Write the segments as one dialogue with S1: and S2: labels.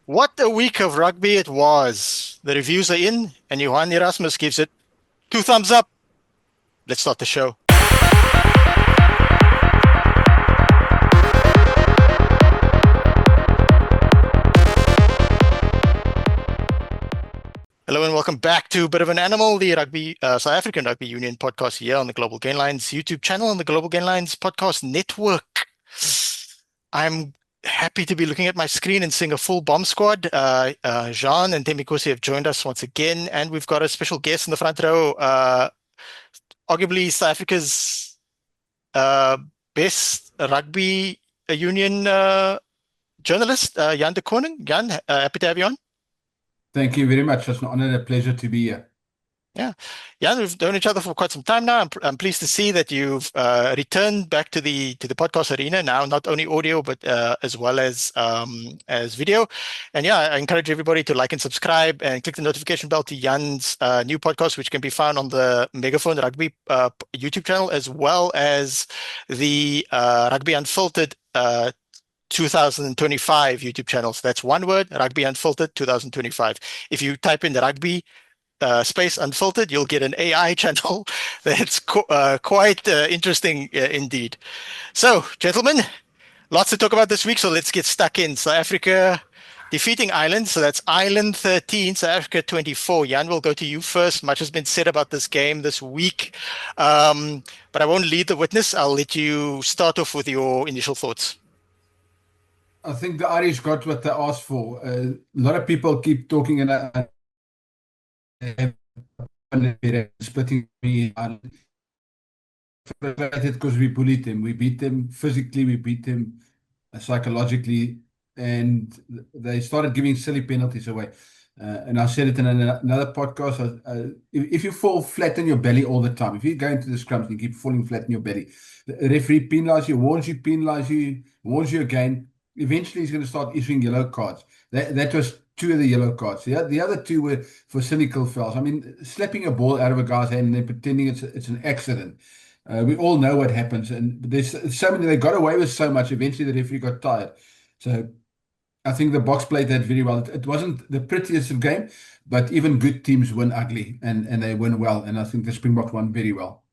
S1: What a week of rugby it was. The reviews are in, and Johan Erasmus gives it two thumbs up. Let's start the show. Hello and welcome back to Bit of an Animal, the South African Rugby Union podcast here on the Global Gainlines YouTube channel and the Global Gainlines podcast network. I'm happy to be looking at my screen and seeing a full bomb squad. Jan and Temikosi have joined us once again, and we've got a special guest in the front row, arguably South Africa's uh, best rugby union journalist, Jan De Koning. Jan, happy to have you on.
S2: Thank you very much. It's an honor and a pleasure to be here.
S1: Yeah. Jan, we've known each other for quite some time now. I'm pleased to see that you've returned back to the podcast arena now, not only audio but as well as video. And yeah, I encourage everybody to like and subscribe and click the notification bell to Jan's new podcast, which can be found on the Megaphone Rugby YouTube channel, as well as the Rugby Unfiltered 2025 YouTube channels. That's one word, Rugby Unfiltered 2025. If you type in the rugby space unfiltered, you'll get an AI channel that's quite interesting indeed. So, gentlemen, lots to talk about this week, so let's get stuck in. South Africa defeating Ireland, so that's Ireland 13, South Africa 24. Jan, we'll go to you first. Much has been said about this game this week, but I won't lead the witness. I'll let you start off with your initial thoughts.
S2: I think the Irish got what they asked for. A lot of people keep talking and splitting me and frustrated because we bullied them. We beat them physically, we beat them psychologically, and they started giving silly penalties away. And I said it in another podcast. If you fall flat on your belly all the time, if you go into the scrums and you keep falling flat on your belly, the referee penalizes you, warns you again. Eventually, he's going to start issuing yellow cards. That was two of the yellow cards. The other two were for cynical fouls. I mean, slapping a ball out of a guy's hand and then pretending it's an accident. We all know what happens, and there's so many. They got away with so much. Eventually, the referee got tired. So I think the Box played that very well. It wasn't the prettiest of game, but even good teams win ugly, and they win well. And I think the Springboks won very well.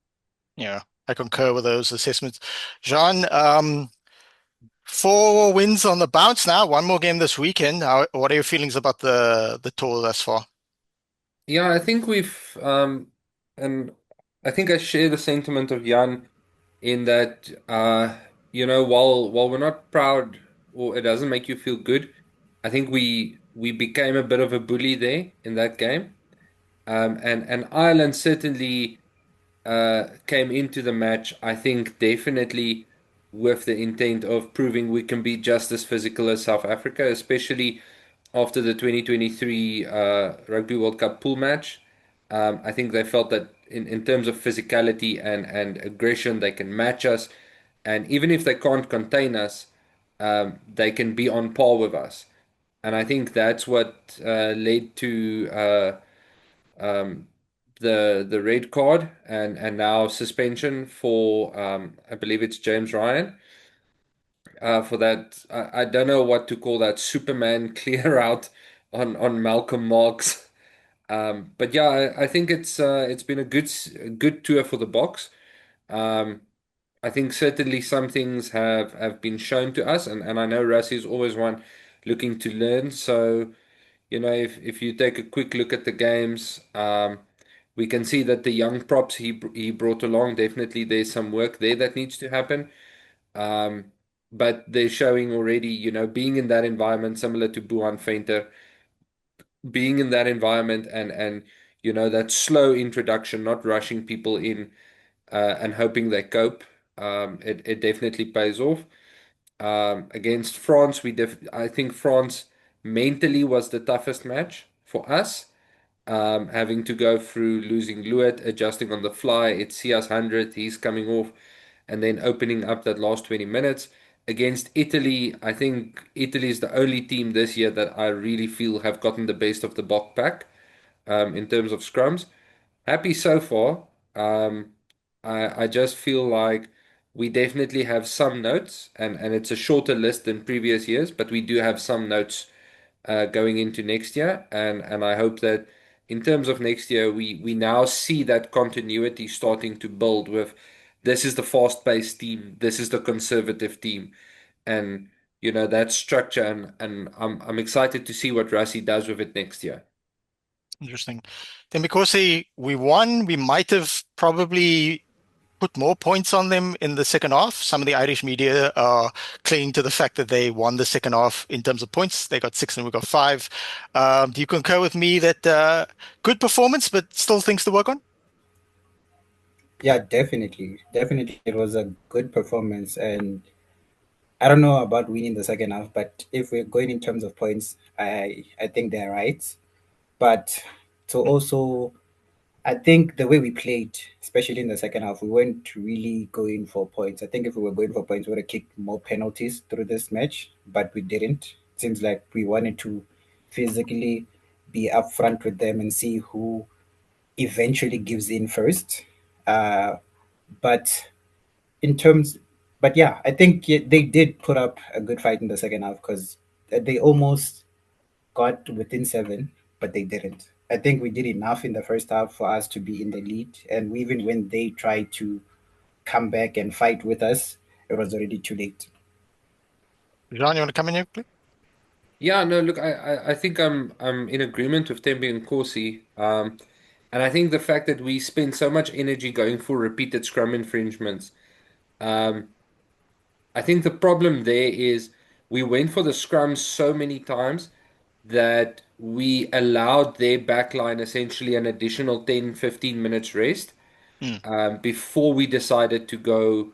S1: Yeah, I concur with those assessments. Jean, four wins on the bounce now. One more game this weekend. What are your feelings about the tour thus far?
S3: Yeah, I think and I think I share the sentiment of Jan in that, while we're not proud or it doesn't make you feel good, I think we became a bit of a bully there in that game. And Ireland certainly came into the match, I think definitely with the intent of proving we can be just as physical as South Africa, especially after the 2023 Rugby World Cup pool match. I think they felt that in terms of physicality and aggression, they can match us. And even if they can't contain us, they can be on par with us. And I think that's what led to um, the red card and now suspension for I believe it's James Ryan for that. I don't know what to call that Superman clear out on Malcolm Marx. But yeah, I think it's been a good tour for the box. Um, I think certainly some things have been shown to us, and I know Rassie is always one looking to learn. So, if you take a quick look at the games, we can see that the young props he brought along, definitely there's some work there that needs to happen. Um, but they're showing already, being in that environment, similar to Buhan Feinter, being in that environment and that slow introduction, not rushing people in and hoping they cope. It definitely pays off. Against France, I think France mentally was the toughest match for us. Having to go through losing Luet, adjusting on the fly. It's Sia's 100th, he's coming off, and then opening up that last 20 minutes. Against Italy, I think Italy is the only team this year that I really feel have gotten the best of the Bok pack in terms of scrums. Happy so far. Um, I just feel like we definitely have some notes, and it's a shorter list than previous years, but we do have some notes going into next year, and I hope that in terms of next year, we now see that continuity starting to build with this is the fast-paced team, this is the conservative team, and that structure, and I'm excited to see what Rassie does with it next year.
S1: Interesting. Then because we won, we might have probably put more points on them in the second half. Some of the Irish media are clinging to the fact that they won the second half in terms of points. They got 6 and we got 5. Do you concur with me that good performance, but still things to work on?
S4: Yeah, definitely. Definitely. It was a good performance. And I don't know about winning the second half, but if we're going in terms of points, I think they're right. But to also, I think the way we played, especially in the second half, we weren't really going for points. I think if we were going for points, we would have kicked more penalties through this match, but we didn't. It seems like we wanted to physically be upfront with them and see who eventually gives in first. But in terms, but yeah, I think they did put up a good fight in the second half because they almost got within 7, but they didn't. I think we did enough in the first half for us to be in the lead, and even when they tried to come back and fight with us, it was already too late.
S1: Jan, you want to come in here, please?
S3: Yeah, no, look, I think I'm in agreement with Tembe and Corsi. And I think the fact that we spend so much energy going for repeated scrum infringements, um, I think the problem there is we went for the scrum so many times that we allowed their backline essentially an additional 10, 15 minutes rest
S1: Mm.
S3: before we decided to go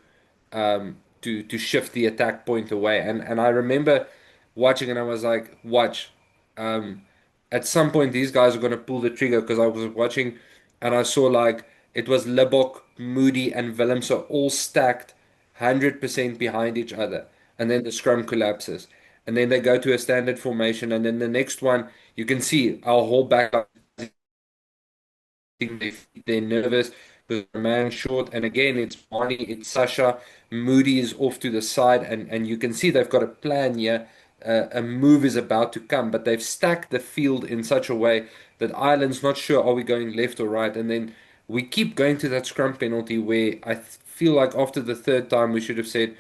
S3: to shift the attack point away. And I remember watching and I was like, watch. Um, at some point these guys are going to pull the trigger because I was watching and I saw like it was Lebok, Moody, and Willems are all stacked 100% behind each other. And then the scrum collapses. And then they go to a standard formation. And then the next one, you can see our whole back they're nervous because the man short. And again, it's Barney, it's Sasha. Moody is off to the side, and you can see they've got a plan here. A move is about to come, but they've stacked the field in such a way that Ireland's not sure are we going left or right. And then we keep going to that scrum penalty where I feel like after the third time we should have said,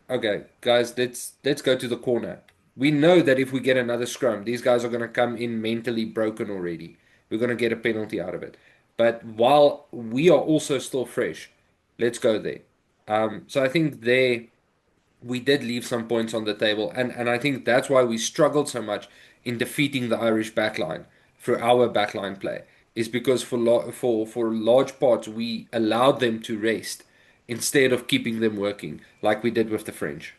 S3: okay, guys, let's go to the corner. We know that if we get another scrum, these guys are going to come in mentally broken already. We're going to get a penalty out of it. But while we are also still fresh, let's go there. So I think there we did leave some points on the table, and I think that's why we struggled so much in defeating the Irish backline through our backline play. Is because for large parts we allowed them to rest instead of keeping them working like we did with the French.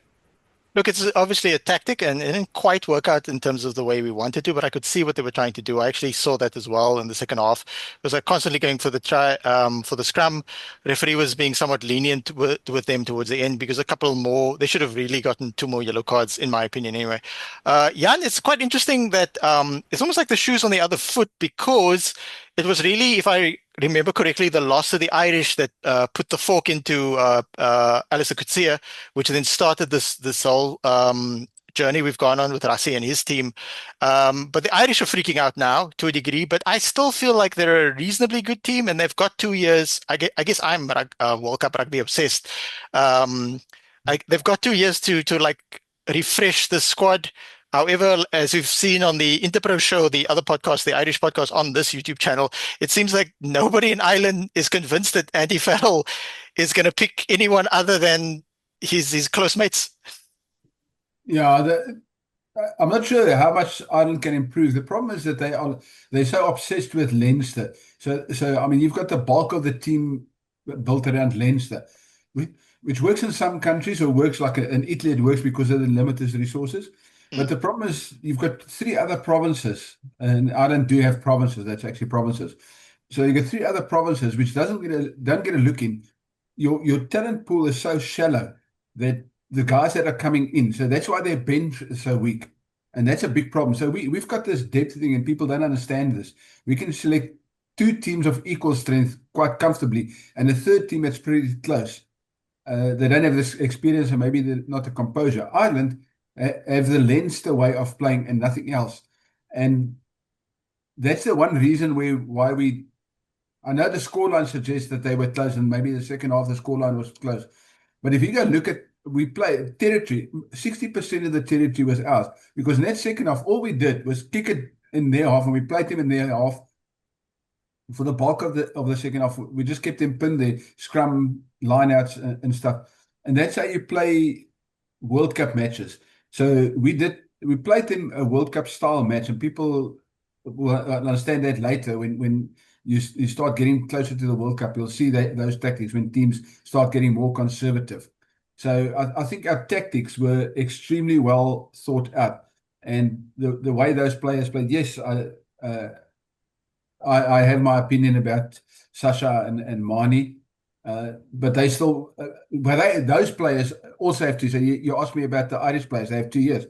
S1: Look, it's obviously a tactic and it didn't quite work out in terms of the way we wanted to, but I could see what they were trying to do. I actually saw that as well in the second half because I constantly going for the try for the scrum. Referee was being somewhat lenient with them towards the end because a couple more, they should have really gotten 2 more yellow cards, in my opinion, anyway. Jan, it's quite interesting that it's almost like the shoes on the other foot because it was really, if I remember correctly, the loss of the Irish that put the fork into Alistair Coetzee, which then started this whole journey we've gone on with Rassie and his team. But the Irish are freaking out now to a degree, but I still feel like they're a reasonably good team and they've got 2 years. I guess I'm World Cup rugby obsessed. They've got 2 years to like refresh the squad. However, as we've seen on the Interpro show, the other podcast, the Irish podcast on this YouTube channel, it seems like nobody in Ireland is convinced that Andy Farrell is going to pick anyone other than his close mates.
S2: Yeah, I'm not sure how much Ireland can improve. The problem is that they're so obsessed with Leinster. So I mean, you've got the bulk of the team built around Leinster, which works in some countries or works like in Italy. It works because of the limited resources. But the problem is you've got 3 other provinces, and Ireland do have provinces. That's actually provinces. So you've got 3 other provinces which don't get a look in. Your talent pool is so shallow that the guys that are coming in, so that's why their bench is so weak, and that's a big problem. So we've got this depth thing, and people don't understand this. We can select 2 teams of equal strength quite comfortably, and a third team that's pretty close. They don't have this experience, and maybe not the composure. Ireland have the Leinster way of playing and nothing else. And that's the one reason why I know the scoreline suggests that they were close, and maybe the second half the scoreline was close. But if you go look at, we play territory, 60% of the territory was ours. Because in that second half, all we did was kick it in their half, and we played them in their half for the bulk of the second half. We just kept them pinned there, scrum, lineouts, and stuff. And that's how you play World Cup matches. So we played them a World Cup style match, and people will understand that later when you start getting closer to the World Cup. You'll see those tactics when teams start getting more conservative. So I think our tactics were extremely well thought out, and the way those players played. Yes, I have my opinion about Sasha and Mani, but they still, those players also have to. So you asked me about the Irish players; they have 2 years.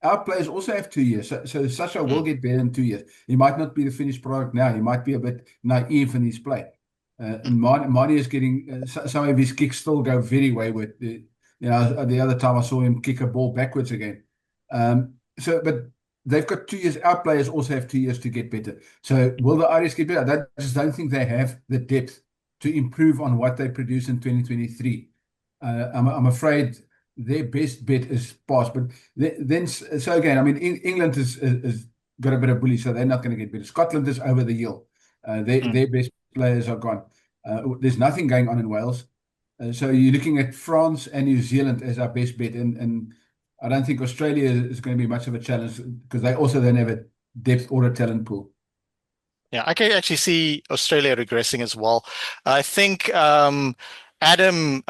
S2: Our players also have 2 years, so Sasha will get better in 2 years. He might not be the finished product now. He might be a bit naive in his play. And Mani is getting some of his kicks still go very wayward. The other time I saw him kick a ball backwards again. But they've got 2 years. Our players also have 2 years to get better. So will the Irish get better? I just don't think they have the depth to improve on what they produce in 2023. I'm afraid their best bet is pass. But then, so again, I mean, England is got a bit of bully, so they're not going to get better. Scotland is over the hill. Their best players are gone. There's nothing going on in Wales. So you're looking at France and New Zealand as our best bet. And I don't think Australia is going to be much of a challenge because they also don't have a depth or a talent pool.
S1: Yeah, I can actually see Australia regressing as well. I think Adam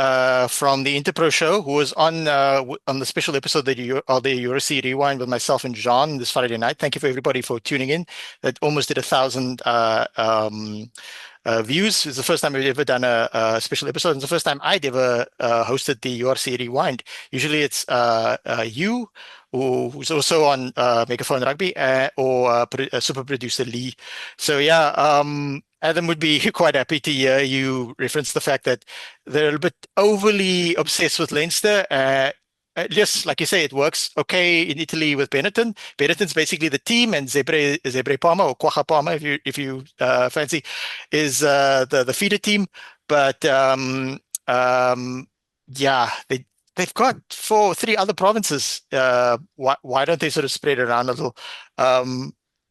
S1: from the Interpro show, who was on the special episode of the Euro Rewind with myself and John this Friday night. Thank you for everybody for tuning in. That almost did 1,000 views. It's the first time we've ever done a special episode. It's the first time I'd ever hosted the URC Rewind. Usually it's you, who's also on Megaphone Rugby, or super producer Lee. So yeah, Adam would be quite happy to hear you reference the fact that they're a bit overly obsessed with Leinster. Just like you say, it works okay in Italy with Benetton. Benetton's basically the team, and Zebre Parma or Quagga Parma, if you fancy, is the feeder team. But yeah, they've got three other provinces. Why don't they sort of spread it around a little?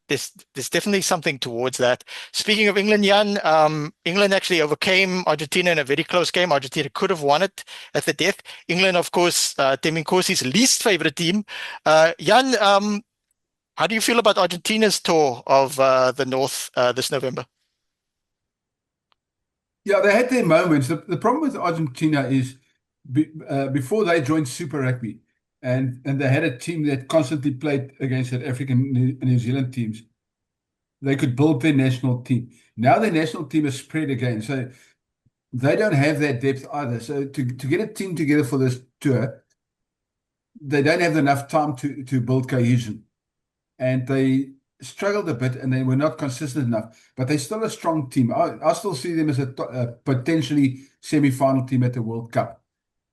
S1: There's definitely something towards that. Speaking of England, Jan, England actually overcame Argentina in a very close game. Argentina could have won it at the death. England, of course, Tim Nkosi's least favorite team. Jan, how do you feel about Argentina's tour of the North this November?
S2: Yeah, they had their moments. The problem with Argentina is before they joined Super Rugby, and they had a team that constantly played against South African and New Zealand teams. They could build their national team. Now their national team is spread again, so they don't have that depth either. So to get a team together for this tour, they don't have enough time to build cohesion. And they struggled a bit, and they were not consistent enough. But they're still a strong team. I still see them as a potentially semi-final team at the World Cup.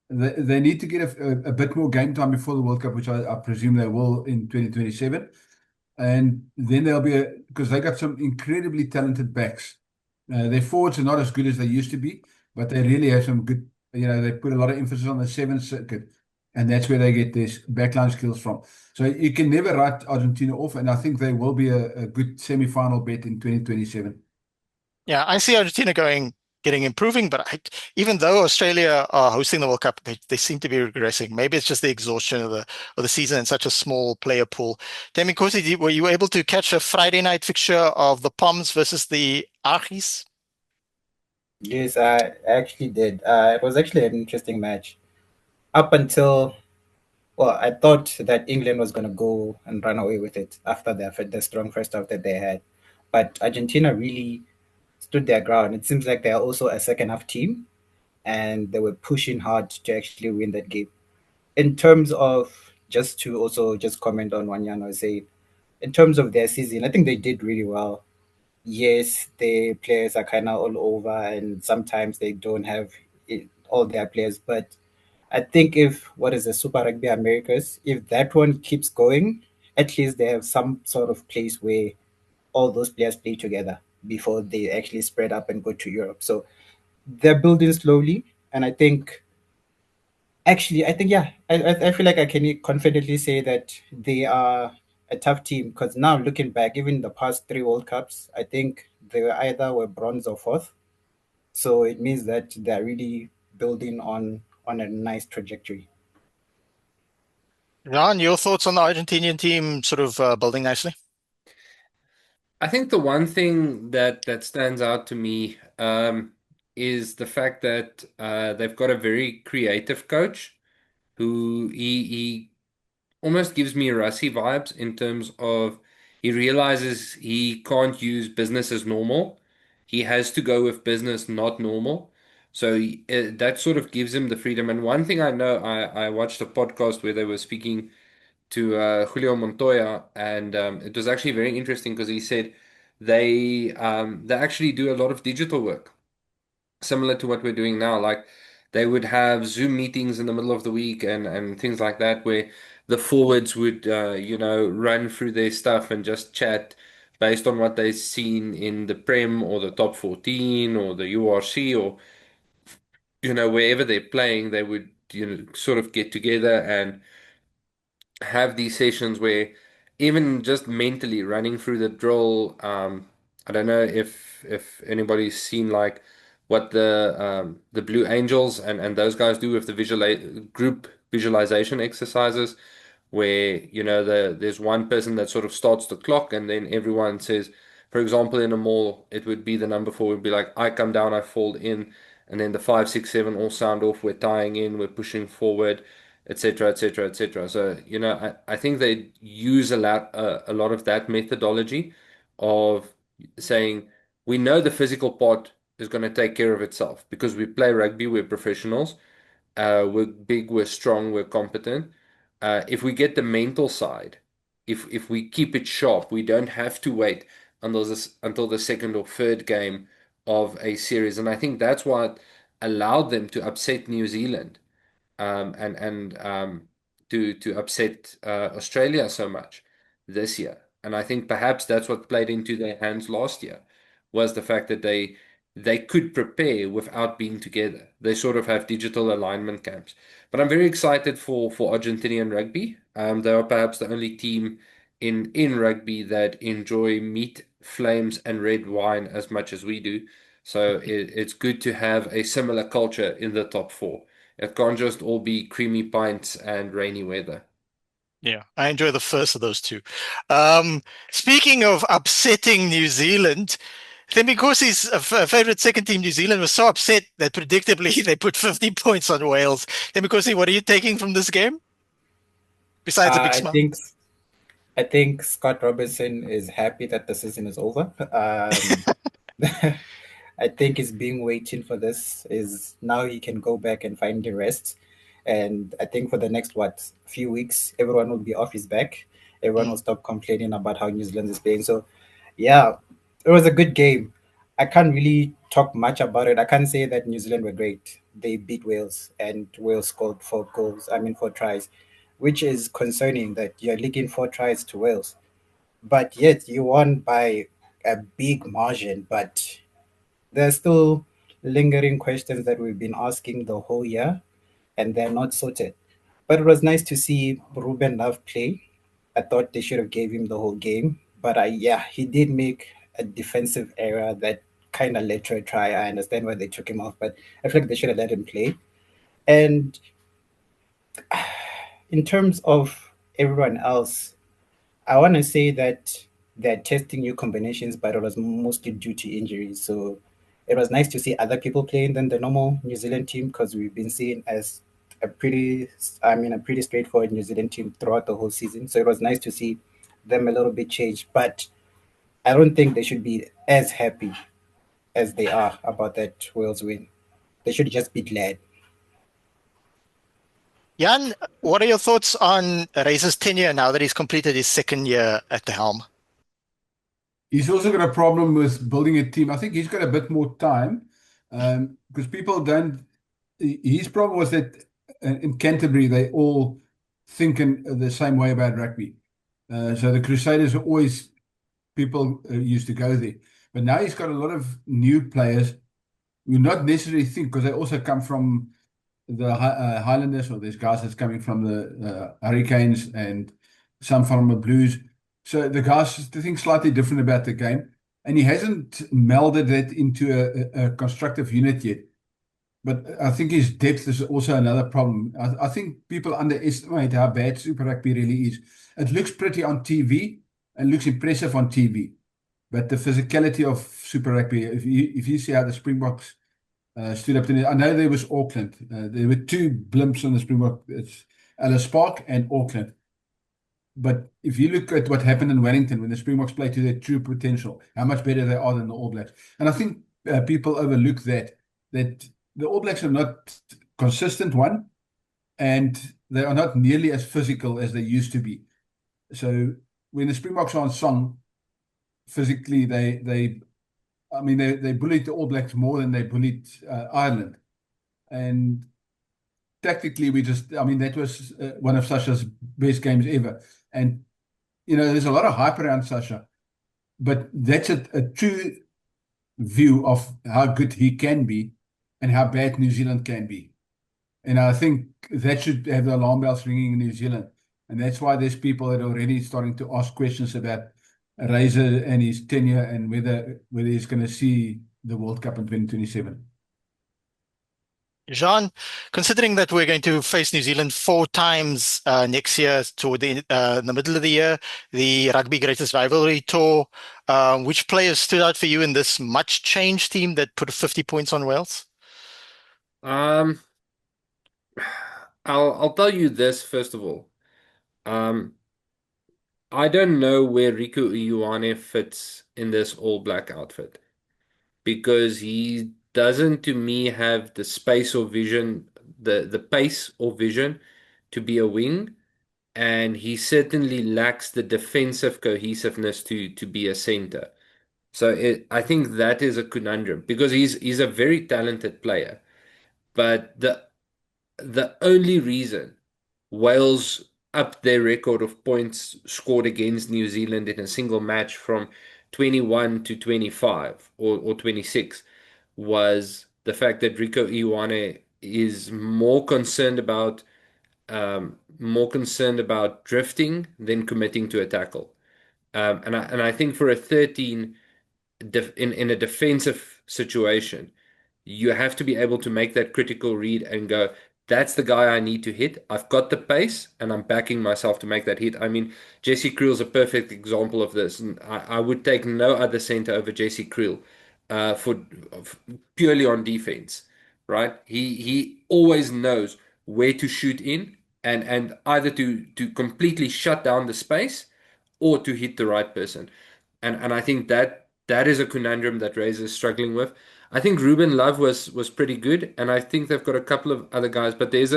S2: They need to get a bit more game time before the World Cup, which I presume they will in 2027. And then they'll be, because they got some incredibly talented backs. Their forwards are not as good as they used to be, but they really have some good, they put a lot of emphasis on the seventh circuit, and that's where they get their backline skills from. So you can never write Argentina off, and I think they will be a good semi-final bet in 2027.
S1: Yeah, I see Argentina getting improving, but even though Australia are hosting the World Cup, they seem to be regressing. Maybe it's just the exhaustion of the season and such a small player pool. Demi Nkosi, were you able to catch a Friday night fixture of the Poms versus the Argies?
S4: Yes, I actually did. It was actually an interesting match. Up until, well, I thought that England was going to go and run away with it after the strong first half that they had. But Argentina really stood their ground. It seems like they are also a second half team, and they were pushing hard to actually win that game. In terms of, just to also just comment on what Jan was saying, in terms of their season, I think they did really well. Yes, the players are kind of all over, and sometimes they don't have all their players, but I think if what is the Super Rugby Americas, if that one keeps going, at least they have some sort of place where all those players play together before they actually spread up and go to Europe. So they're building slowly, and I think actually, I think yeah, I feel like I can confidently say that they are a tough team because now looking back, even the past three World Cups, I think they were either were bronze or fourth. So it means that they're really building on a nice trajectory.
S1: Jan, your thoughts on the Argentinian team sort of building nicely?
S3: I think the one thing that stands out to me is the fact that they've got a very creative coach who he almost gives me Rassi vibes in terms of he realizes he can't use business as normal. He has to go with business not normal. So that sort of gives him the freedom. And one thing I know, I watched a podcast where they were speaking to Julio Montoya, and it was actually very interesting because he said they actually do a lot of digital work, similar to what we're doing now. Like they would have Zoom meetings in the middle of the week and things like that, where the forwards would run through their stuff and just chat based on what they've seen in the Prem or the top 14 or the URC or wherever they're playing, they would sort of get together and have these sessions where even just mentally running through the drill, I don't know if anybody's seen like what the Blue Angels and those guys do with the group visualization exercises where there's one person that sort of starts the clock and then everyone says, for example, in a mall it would be the number four would be like I come down, I fold in, and then the five, six, seven all sound off, we're tying in, we're pushing forward, etc., etc., etc. So, I think they use a lot of that methodology of saying we know the physical part is going to take care of itself because we play rugby, we're professionals, we're big, we're strong, we're competent. If we get the mental side, if we keep it sharp, we don't have to wait until the second or third game of a series, and I think that's what allowed them to upset New Zealand and to upset Australia so much this year. And I think perhaps that's what played into their hands last year was the fact that they could prepare without being together. They sort of have digital alignment camps. But I'm very excited for Argentinian rugby. They are perhaps the only team in rugby that enjoy meat, flames, and red wine as much as we do. So it's good to have a similar culture in the top four. It can't just all be creamy pints and rainy weather.
S1: Yeah, I enjoy the first of those two. Speaking of upsetting New Zealand, Thembikosi's favorite second team, New Zealand, was so upset that predictably they put 50 points on Wales. Thembikosi, what are you taking from this game? Besides a big
S4: I
S1: smile.
S4: think Scott Robertson is happy that the season is over. I think he's being waiting for this. Is now he can go back and find the rest. And I think for the next few weeks, everyone will be off his back. Everyone will stop complaining about how New Zealand is playing. So, yeah, it was a good game. I can't really talk much about it. I can't say that New Zealand were great. They beat Wales, and Wales scored 4 goals. I mean, 4 tries, which is concerning that you're leaking 4 tries to Wales, but yet you won by a big margin. But there's still lingering questions that we've been asking the whole year, and they're not sorted. But it was nice to see Ruben Love play. I thought they should have gave him the whole game, but yeah, he did make a defensive error that kind of led to a try. I understand why they took him off, but I feel like they should have let him play. And in terms of everyone else, I want to say that they're testing new combinations, but it was mostly due to injuries. So it was nice to see other people playing than the normal New Zealand team because we've been seen as a pretty straightforward New Zealand team throughout the whole season. So it was nice to see them a little bit changed, but I don't think they should be as happy as they are about that Wales win. They should just be glad.
S1: Jan, what are your thoughts on Reza's tenure now that he's completed his second year at the helm?
S2: He's also got a problem with building a team. I think he's got a bit more time because people don't. His problem was that in Canterbury, they all think in the same way about rugby. So the Crusaders are always people used to go there. But now he's got a lot of new players who not necessarily think, because they also come from the Highlanders, or there's guys that's coming from the Hurricanes and some from the Blues. So the guys think slightly different about the game. And he hasn't melded it into a constructive unit yet. But I think his depth is also another problem. I think people underestimate how bad Super Rugby really is. It looks pretty on TV and looks impressive on TV. But the physicality of Super Rugby, if you see how the Springboks stood up to I know there was Auckland. There were two blimps on the Springbok. It's Ellis Park and Auckland. But if you look at what happened in Wellington when the Springboks played to their true potential, how much better they are than the All Blacks. And I think people overlook that the All Blacks are not consistent, one, and they are not nearly as physical as they used to be. So when the Springboks are on song, physically they bullied the All Blacks more than they bullied Ireland. And tactically, that was one of Sasha's best games ever. And, there's a lot of hype around Sasha, but that's a true view of how good he can be and how bad New Zealand can be. And I think that should have the alarm bells ringing in New Zealand. And that's why there's people that are already starting to ask questions about Razor and his tenure and whether he's going to see the World Cup in 2027.
S1: Jan, considering that we're going to face New Zealand 4 times next year toward the middle of the year, the Rugby Greatest Rivalry Tour, which players stood out for you in this much changed team that put 50 points on Wales?
S3: I'll tell you this first of all. I don't know where Riku Ioane fits in this All Black outfit, because he doesn't, to me, have the space or vision, the pace or vision to be a wing, and he certainly lacks the defensive cohesiveness to be a center. So I think that is a conundrum, because he's a very talented player, but the only reason Wales upped their record of points scored against New Zealand in a single match from 21 to 25 or 26 was the fact that Rico Ioane is more concerned about drifting than committing to a tackle. And I think for a 13 in a defensive situation, you have to be able to make that critical read and go, that's the guy I need to hit. I've got the pace and I'm backing myself to make that hit. I mean, Jesse Creel's a perfect example of this. And I would take no other center over Jesse Creel for purely on defense, right? He always knows where to shoot in and either to completely shut down the space or to hit the right person. And I think that is a conundrum that Razor is struggling with. I think Ruben Love was pretty good, and I think they've got a couple of other guys, but there's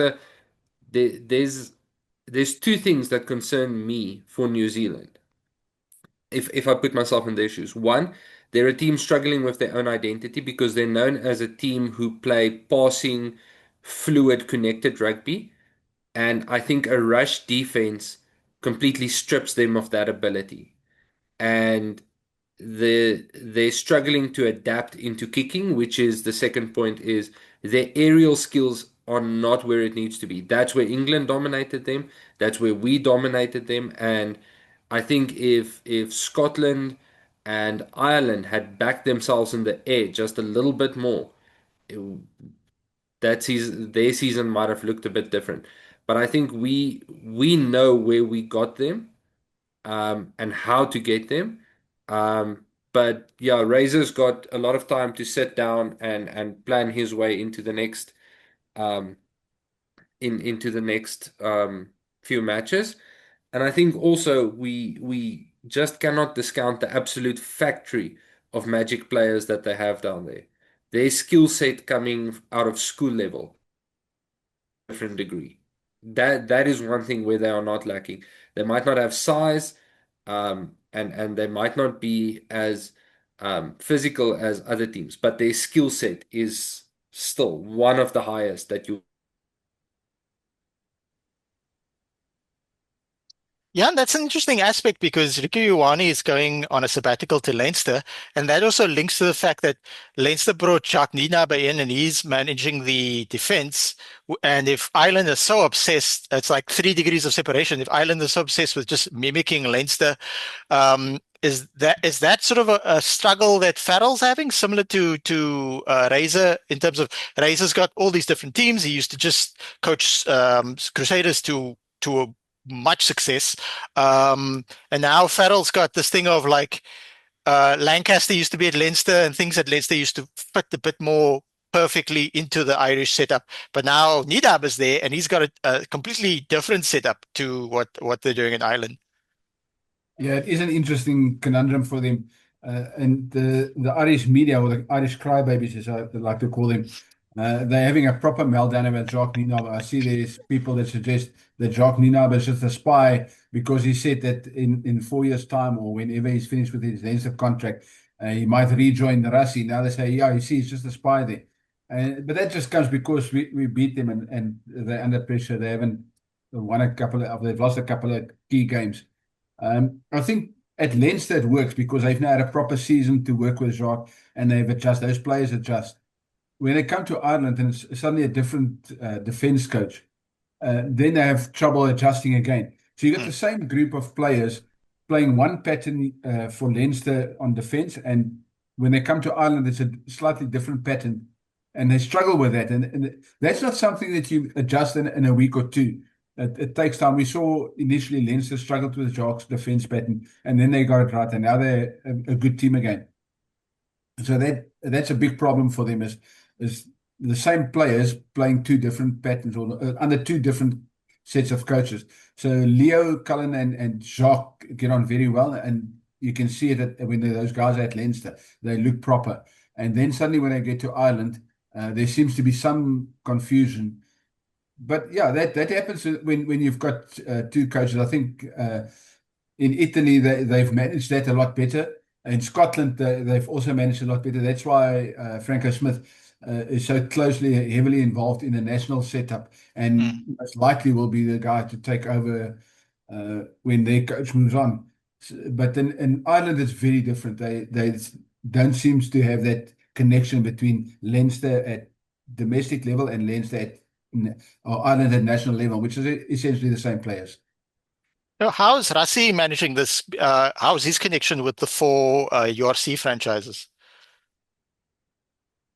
S3: 2 things that concern me for New Zealand. If I put myself in their shoes. One, they're a team struggling with their own identity because they're known as a team who play passing, fluid, connected rugby. And I think a rush defense completely strips them of that ability. And they're struggling to adapt into kicking, which is the second point, is their aerial skills are not where it needs to be. That's where England dominated them. That's where we dominated them. And I think if Scotland and Ireland had backed themselves in the air just a little bit more, their season might have looked a bit different. But I think we know where we got them, and how to get them. But yeah, Razor's got a lot of time to sit down and plan his way into the next um, into the next few matches. And I think also we just cannot discount the absolute factory of magic players that they have down there. Their skill set coming out of school level, different degree. That is one thing where they are not lacking. They might not have size, and they might not be as physical as other teams, but their skill set is still one of the highest that you
S1: Yeah, and that's an interesting aspect because Ricky Ioane is going on a sabbatical to Leinster, and that also links to the fact that Leinster brought Jacques Nienaber in, and he's managing the defense. And if Ireland is so obsessed, it's like 3 degrees of separation. If Ireland is so obsessed with just mimicking Leinster, is that sort of a struggle that Farrell's having, similar to Razor in terms of Razor's got all these different teams. He used to just coach Crusaders to a much success. And now Farrell's got this thing of like Lancaster used to be at Leinster and things at Leinster used to fit a bit more perfectly into the Irish setup. But now Nidab is there and he's got a completely different setup to what they're doing in Ireland.
S2: Yeah, it is an interesting conundrum for them. And the Irish media, or the Irish crybabies, as I like to call them, they're having a proper meltdown about Jacques Nienaber. I see there's people that suggest that Jacques Nienaber is just a spy because he said that in 4 years' time or whenever he's finished with his Leinster contract, he might rejoin the Rassie. Now they say, yeah, you see, he's just a spy there. But that just comes because we beat them and they're under pressure. They haven't they've lost a couple of key games. I think at Leinster it works because they've now had a proper season to work with Jacques and they've adjusted. Those players adjust. When they come to Ireland and it's suddenly a different defence coach, then they have trouble adjusting again. So you got the same group of players playing one pattern for Leinster on defence, and when they come to Ireland, it's a slightly different pattern, and they struggle with that. And that's not something that you adjust in a week or two. It takes time. We saw initially Leinster struggled with Jacques' defence pattern, and then they got it right, and now they're a good team again. So that's a big problem for them is the same players playing two different patterns or under two different sets of coaches. So Leo, Cullen, and Jacques get on very well, and you can see it when those guys are at Leinster, they look proper. And then suddenly when they get to Ireland, there seems to be some confusion. But yeah, that happens when you've got two coaches. I think in Italy they've managed that a lot better. In Scotland they've also managed a lot better. That's why Franco Smith is so heavily involved in the national setup, and most likely will be the guy to take over when their coach moves on. But in Ireland it's very different. They don't seem to have that connection between Leinster at domestic level and Leinster at or Ireland at national level, which is essentially the same players.
S1: How is Rassi managing this? How is his connection with the four URC franchises?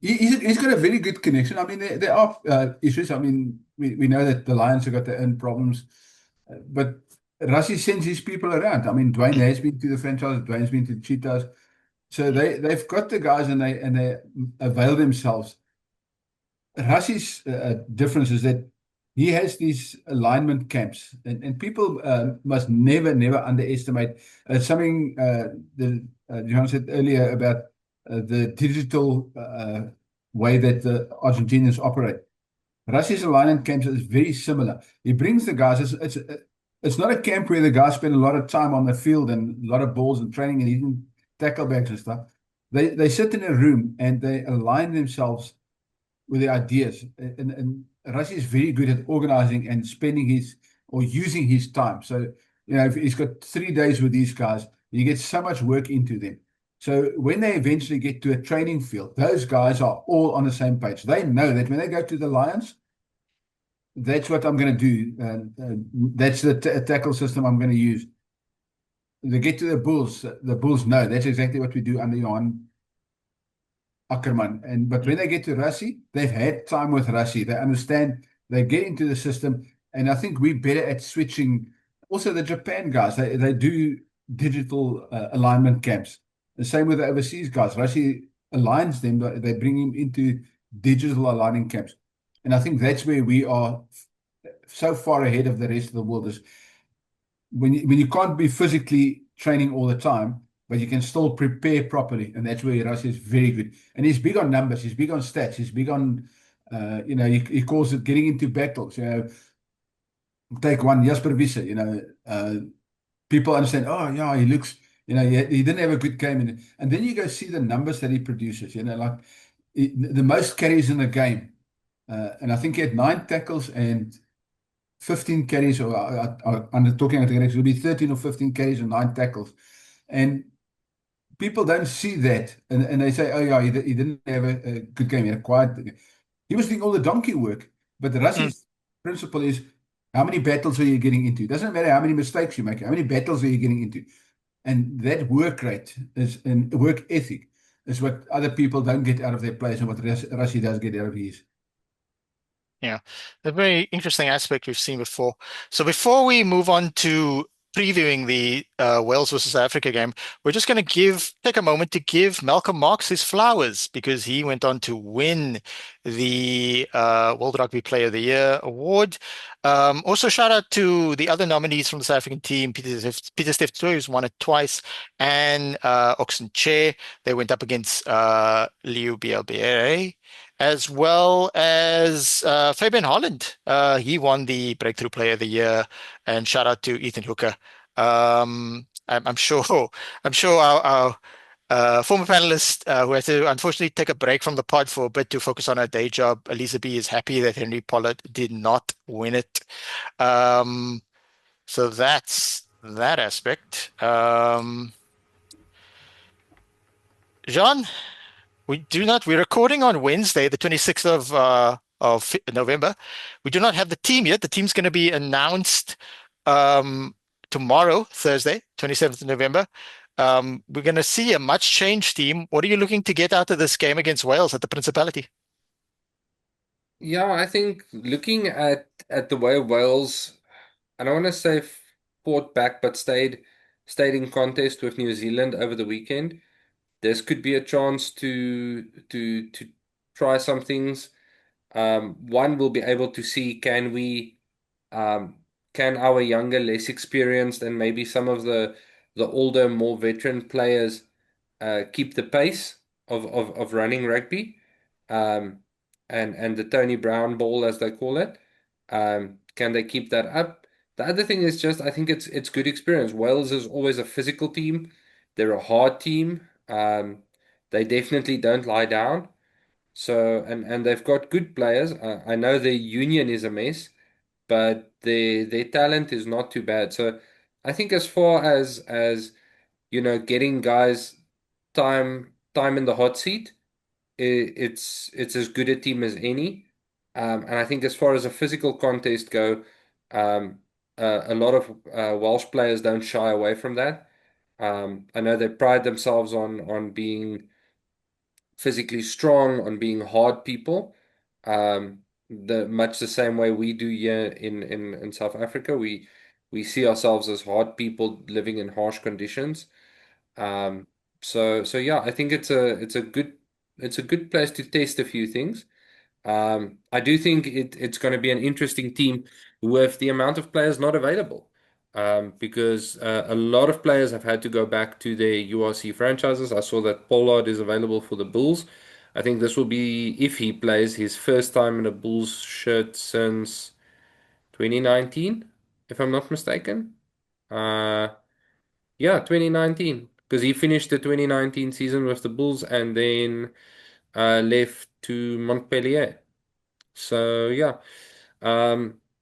S2: He's got a very good connection. I mean, there are issues. I mean, we know that the Lions have got their own problems, but Rassi sends his people around. I mean, Dwayne has been to the franchise, Dwayne's been to the Cheetahs. So they've got the guys and they avail themselves. Rassi's difference is that he has these alignment camps, and people must never underestimate something that John said earlier about the digital way that the Argentinians operate. Rassi's alignment camps is very similar. He brings the guys. It's not a camp where the guys spend a lot of time on the field and a lot of balls and training and eating tackle bags and stuff. They sit in a room and they align themselves with the ideas. And Rassi is very good at organizing and spending using his time. So, if he's got 3 days with these guys, he gets so much work into them. So when they eventually get to a training field, those guys are all on the same page. They know that when they go to the Lions, that's what I'm going to do. That's the tackle system I'm going to use. They get to the Bulls know that's exactly what we do under Johan Ackerman. But when they get to Rassi, they've had time with Rassi. They understand, they get into the system, and I think we're better at switching. Also, the Japan guys, they do digital alignment camps. The same with the overseas guys. Rassi aligns them, they bring him into digital aligning camps. And I think that's where we are so far ahead of the rest of the world, is when you can't be physically training all the time, but you can still prepare properly. And that's where Rassi is very good. And he's big on numbers. He's big on stats. He's big on, he calls it getting into battles. Take one, Jasper Wiese, people understand, oh, yeah, he looks, he didn't have a good game. And then you go see the numbers that he produces, like the most carries in the game. And I think he had 9 tackles and 15 carries, or I'm talking about carries, it'll be 13 or 15 carries and 9 tackles. And people don't see that. And they say, oh, yeah, he didn't have a good game. He had a quiet game. He was doing all the donkey work. But Russia's principle is, how many battles are you getting into? It doesn't matter how many mistakes you make, how many battles are you getting into? And that work rate is, and work ethic is what other people don't get out of their players and what Russia does get out of his.
S1: Yeah, a very interesting aspect we've seen before. So before we move on to previewing the Wales versus South Africa game, we're just going to take a moment to give Malcolm Marx his flowers, because he went on to win the World Rugby Player of the Year award. Also, shout out to the other nominees from the South African team, Peter Steph, who's won it twice, and Oxen Che. They went up against Liu Bielbiere, as well as Fabian Holland. He won the Breakthrough Player of the Year, and shout out to Ethan Hooker. I'm sure our former panelist, who had to unfortunately take a break from the pod for a bit to focus on her day job, Elisa B, is happy that Henry Pollard did not win it. So that's that aspect. Jean, we're recording on Wednesday, the 26th of November. We do not have the team yet. The team's going to be announced tomorrow, Thursday, 27th of November. We're going to see a much changed team. What are you looking to get out of this game against Wales at the Principality?
S3: Yeah, I think looking at the way Wales, I don't want to say fought back, but stayed in contest with New Zealand over the weekend. This could be a chance to try some things. One, will be able to see, can our younger, less experienced, and maybe some of the older, more veteran players keep the pace of running rugby, and the Tony Brown ball, as they call it. Can they keep that up? The other thing is just, I think it's good experience. Wales is always a physical team. They're a hard team. They definitely don't lie down. So, and they've got good players. I know their union is a mess, but their talent is not too bad. So I think as far as getting guys time in the hot seat, it's as good a team as any. And I think as far as a physical contest go, a lot of Welsh players don't shy away from that. I know they pride themselves on being physically strong, on being hard people. Much the same way we do here in South Africa. We see ourselves as hard people living in harsh conditions. So yeah, I think it's a good place to test a few things. I do think it's going to be an interesting team with the amount of players not available. Because a lot of players have had to go back to their URC franchises. I saw that Pollard is available for the Bulls. I think this will be, if he plays, his first time in a Bulls shirt since 2019, if I'm not mistaken. Yeah, 2019, because he finished the 2019 season with the Bulls and then left to Montpellier. So yeah.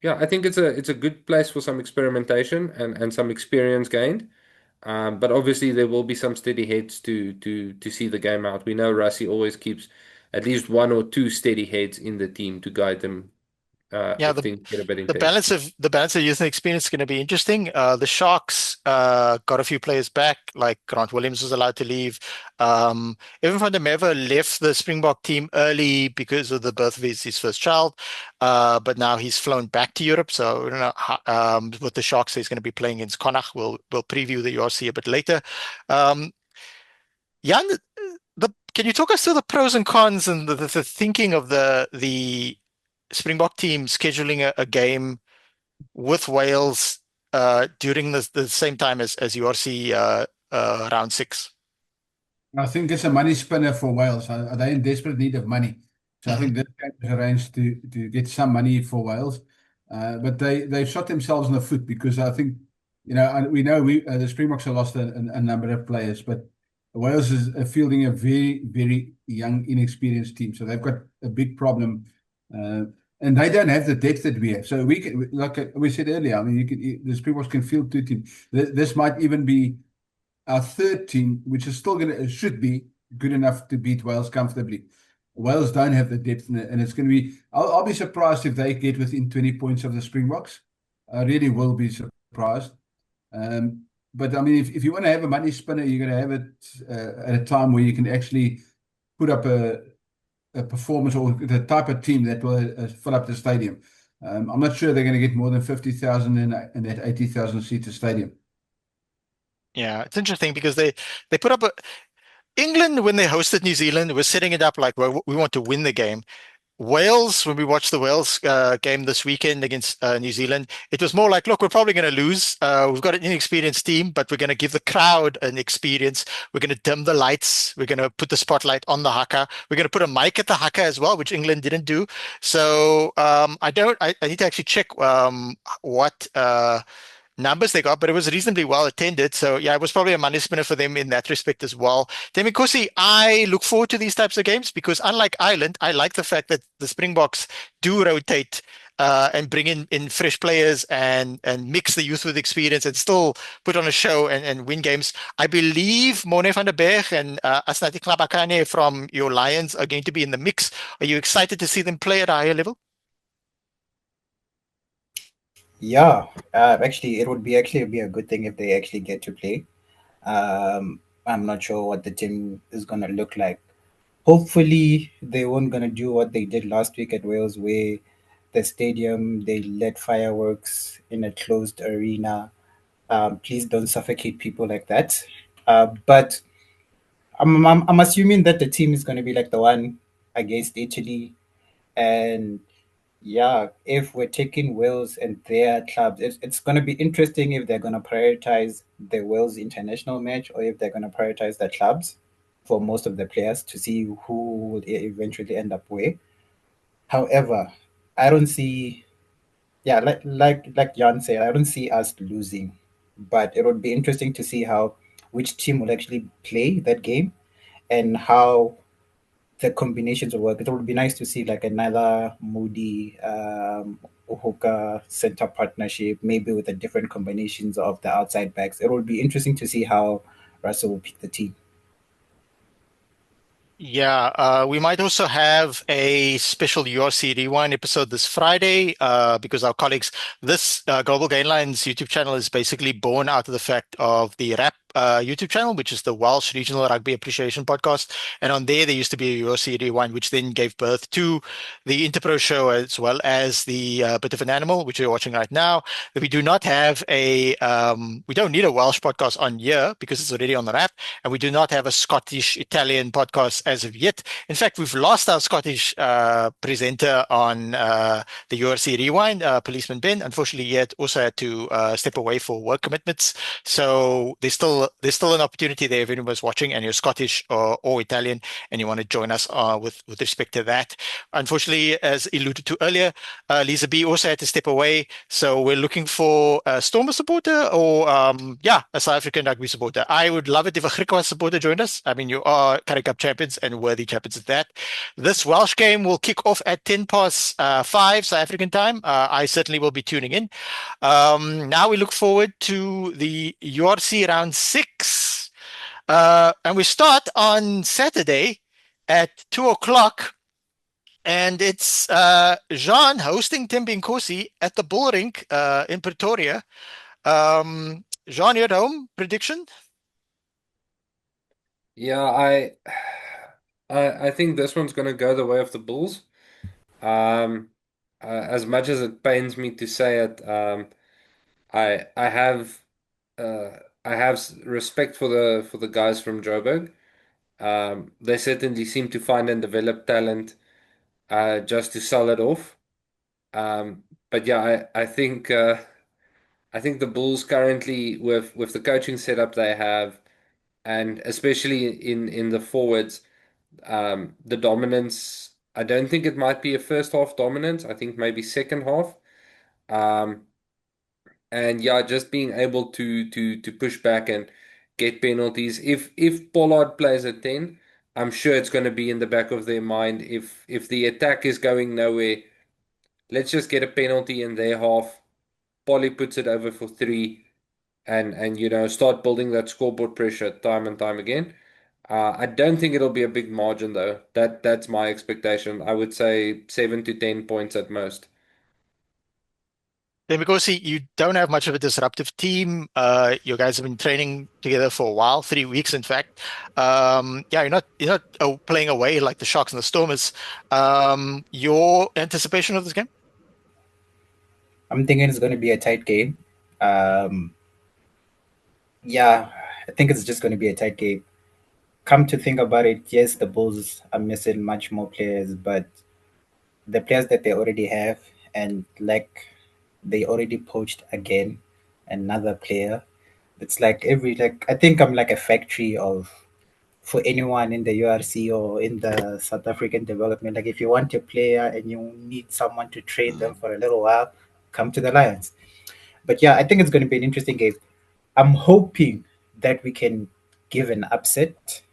S3: Yeah, I think it's a good place for some experimentation and some experience gained. But obviously there will be some steady heads to see the game out. We know Rassie always keeps at least one or two steady heads in the team to guide them
S1: Yeah,
S3: if things get a bit
S1: the
S3: intense.
S1: balance of youth and experience is going to be interesting. The Sharks got a few players back, like Grant Williams was allowed to leave. Evan van der Merwe left the Springbok team early because of the birth of his first child, but now he's flown back to Europe. So I don't know what the Sharks he's going to be playing against Connacht. We'll preview the URC a bit later. Jan, can you talk us through the pros and cons and the thinking of the Springbok team scheduling a game with Wales during the same time as URC round 6?
S2: I think it's a money spinner for Wales. Are they in desperate need of money? So I think this game is arranged to get some money for Wales. But they've shot themselves in the foot, because I think, we know the Springboks have lost a number of players, but Wales is fielding a very, very young, inexperienced team. So they've got a big problem And they don't have the depth that we have. So we can, like we said earlier, I mean, the Springboks can field two teams. This might even be our third team, which is still should be good enough to beat Wales comfortably. Wales don't have the depth, and it's going to be. I'll be surprised if they get within 20 points of the Springboks. I really will be surprised. But I mean, if you want to have a money spinner, you're going to have it at a time where you can actually put up a performance or the type of team that will fill up the stadium. I'm not sure they're going to get more than 50,000 in that 80,000 seater stadium.
S1: Yeah, it's interesting because they put up a England when they hosted New Zealand was setting it up like well, we want to win the game. Wales, when we watched the Wales game this weekend against New Zealand, it was more like, look, we're probably going to lose. We've got an inexperienced team, but we're going to give the crowd an experience. We're going to dim the lights. We're going to put the spotlight on the haka. We're going to put a mic at the haka as well, which England didn't do. So I need to actually check what numbers they got, but it was reasonably well attended. So yeah, it was probably a money spinner for them in that respect as well. Demikosi, I look forward to these types of games because unlike Ireland, I like the fact that the Springboks do rotate and bring in fresh players and mix the youth with experience and still put on a show and win games. I believe Mone van der Berg and Asnati Klabakane from your Lions are going to be in the mix. Are you excited to see them play at a higher level?
S4: Yeah, actually, it would be a good thing if they actually get to play. I'm not sure what the team is gonna look like. Hopefully, they weren't gonna do what they did last week at Wales, where the stadium they lit fireworks in a closed arena. Please don't suffocate people like that. But I'm assuming that the team is gonna be like the one against Italy, and yeah, if we're taking Wales and their clubs, it's going to be interesting if they're going to prioritize the Wales international match or if they're going to prioritize the clubs for most of the players to see who will eventually end up where. However, I don't see, yeah, like Jan said, I don't see us losing, but it would be interesting to see how which team will actually play that game and how the combinations will work. It would be nice to see like another Moody hooker center partnership, maybe with the different combinations of the outside backs. It would be interesting to see how Russell will pick the team.
S1: Yeah, we might also have a special URC Rewind episode this Friday because our colleagues, this Global Gainlines YouTube channel is basically born out of the fact of the RAP YouTube channel, which is the Welsh Regional Rugby Appreciation Podcast. And on there used to be a URC Rewind, which then gave birth to the Interpro show as well as the Bit of an Animal, which you're watching right now. We do not have we don't need a Welsh podcast on here because it's already on the RAP. And we do not have a Scottish-Italian podcast as of yet. In fact, we've lost our Scottish presenter on the URC Rewind, Policeman Ben. Unfortunately, he had also had to step away for work commitments. So there's still an opportunity there if anyone's watching and you're Scottish or Italian and you want to join us with respect to that. Unfortunately, as alluded to earlier, Lisa B also had to step away. So we're looking for a Stormer supporter or, a South African rugby supporter. I would love it if a Griquas supporter joined us. I mean, you are Currie Cup champions and worthy champions at that. This Welsh game will kick off at 5 South African time. I certainly will be tuning in. Now we look forward to the URC round 6. And we start on Saturday at 2 o'clock. And it's Jean hosting Thembi Nkosi at the Bullrink in Pretoria. Jean, you're at home. Prediction?
S3: Yeah, I think this one's gonna go the way of the Bulls. Um, as much as it pains me to say it, I have respect for the guys from Joburg. They certainly seem to find and develop talent just to sell it off. But yeah, I think the Bulls currently with the coaching setup they have, and especially in the forwards, the dominance. I don't think it might be a first half dominance. I think maybe second half. Um, and yeah, just being able to push back and get penalties. If Pollard plays at 10, I'm sure it's going to be in the back of their mind. If the attack is going nowhere, let's just get a penalty in their half. Polly puts it over for 3, and start building that scoreboard pressure time and time again. I don't think it'll be a big margin though. That's my expectation. I would say 7 to 10 points at most.
S1: Then because you don't have much of a disruptive team, you guys have been training together for a while, 3 weeks in fact. Yeah, you're not playing away like the Sharks and the Stormers. Your anticipation of this game?
S4: I'm thinking it's going to be a tight game. Um, yeah, I think it's just going to be a tight game. Come to think about it, yes, the Bulls are missing much more players, but the players that they already have, and like they already poached again another player. It's like I think I'm like a factory of for anyone in the URC or in the South African development. Like if you want a player and you need someone to train them for a little while, come to the Lions. But yeah, I think it's going to be an interesting game. I'm hoping that we can give an upset,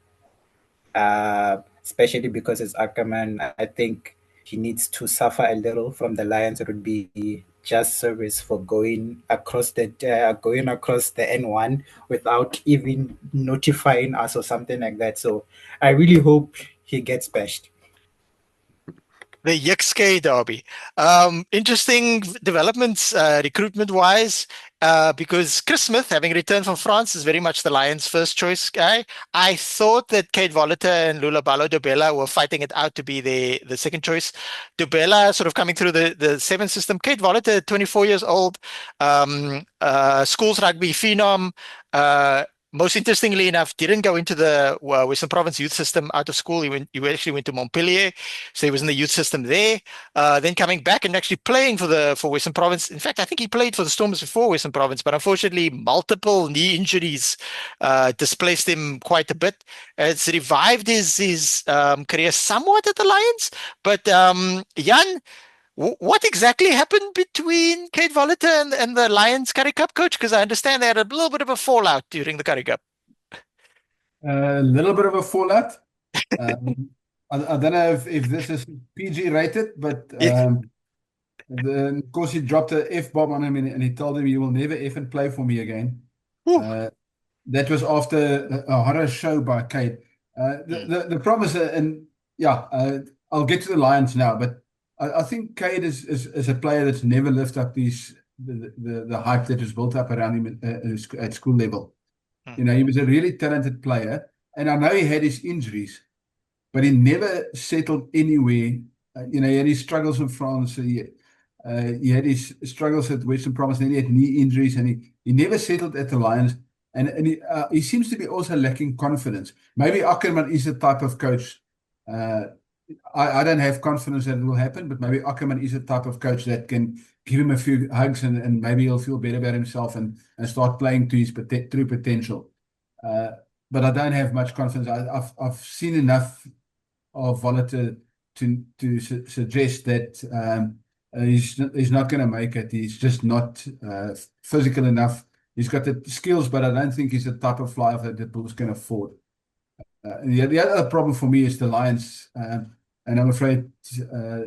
S4: especially because it's Ackerman. I think he needs to suffer a little from the Lions. It would be just service for going across the N1 without even notifying us or something like that. So I really hope he gets bashed.
S1: The Yixke derby. Interesting developments recruitment-wise, because Chris Smith, having returned from France, is very much the Lions' first choice guy. I thought that Kate Voliter and Lulabalo Dobela were fighting it out to be the second choice. Dobela sort of coming through the seven system. Kate Voliter, 24 years old, schools rugby phenom. Most interestingly enough, didn't go into the Western Province youth system out of school. He actually went to Montpellier, so he was in the youth system there. Then coming back and actually playing for Western Province. In fact, I think he played for the Stormers before Western Province, but unfortunately, multiple knee injuries displaced him quite a bit. It's revived his career somewhat at the Lions, but Jan, what exactly happened between Kate Voliter and the Lions Currie Cup coach? Because I understand they had a little bit of a fallout during the Currie Cup.
S2: A little bit of a fallout. I don't know if this is PG rated, but of course he dropped a F-bomb on him and he told him, "You will never effing play for me again." That was after a horror show by Kate. The promise, and yeah, I'll get to the Lions now, but I think Kate is a player that's never lived up the hype that was built up around him at school level. He was a really talented player, and I know he had his injuries, but he never settled anywhere. He had his struggles in France. He had his struggles at Western Province, and then he had knee injuries, and he never settled at the Lions. And he seems to be also lacking confidence. Maybe Ackerman is the type of coach. I don't have confidence that it will happen, but maybe Ackerman is the type of coach that can give him a few hugs and maybe he'll feel better about himself and start playing to his true potential. But I don't have much confidence. I've seen enough of Voliter to suggest that he's not going to make it. He's just not physical enough. He's got the skills, but I don't think he's the type of flyer that the Bulls can afford. The other problem for me is the Lions, and I'm afraid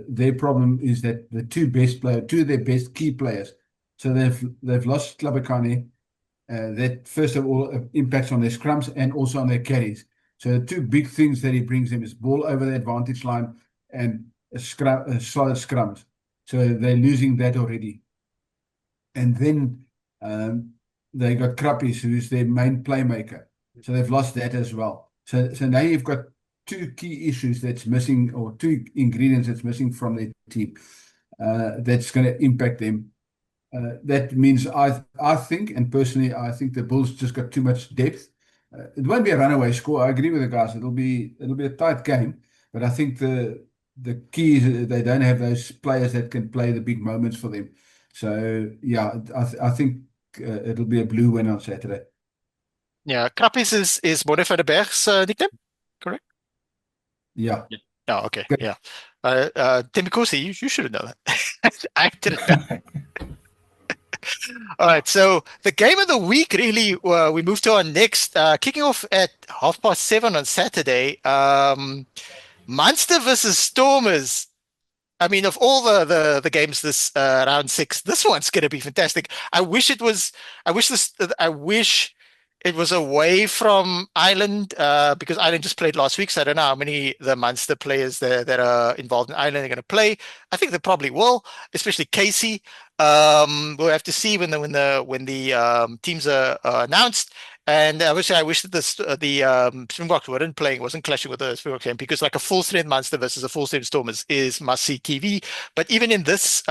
S2: their problem is that the two of their best key players. So they've lost Klabakane. That first of all impacts on their scrums and also on their carries. So the two big things that he brings them is ball over the advantage line and solid scrums. So they're losing that already. And then they got Krappies, who's their main playmaker. So they've lost that as well. So now you've got two key issues that's missing, or two ingredients that's missing from their team that's going to impact them. That means I think, and personally, I think the Bulls just got too much depth. It won't be a runaway score. I agree with the guys. It'll be a tight game, but I think the key is they don't have those players that can play the big moments for them. So yeah, I think it'll be a blue win on Saturday.
S1: Yeah, Krappies is Bonnie van der Berg's nickname, correct?
S2: Yeah.
S1: Oh, okay. Good. Yeah. Temikosi, you should know that. I didn't know. All right, so the game of the week, really, we move to our next, kicking off at 7:30 on Saturday. Munster versus Stormers. I mean, of all the games this round six, this one's going to be fantastic. I wish it was. I wish this. I wish it was away from Ireland because Ireland just played last week. So I don't know how many the Munster players that are involved in Ireland are going to play. I think they probably will, especially Casey. We'll have to see when the teams are announced. And obviously, I wish that the Springboks weren't playing, wasn't clashing with the Springboks game because like a full strength Munster versus a full strength Storm is must see TV. But even in this,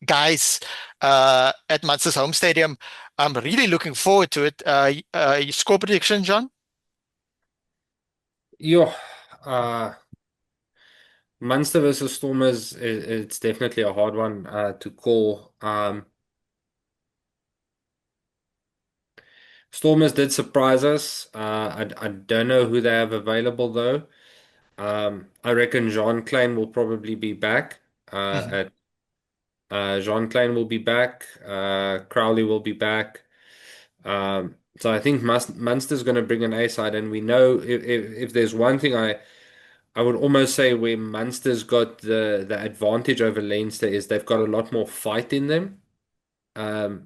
S1: guys, at Munster's home stadium, I'm really looking forward to it. Your score prediction, John?
S3: Yo, uh, Munster versus Stormers, it's definitely a hard one to call. Stormers did surprise us. I don't know who they have available though. I reckon Jean Klein will probably be back.
S1: Mhm.
S3: At Jean Klein will be back. Crowley will be back. So I think Munster's going to bring an A side, and we know if there's one thing I would almost say where Munster's got the advantage over Leinster is they've got a lot more fight in them.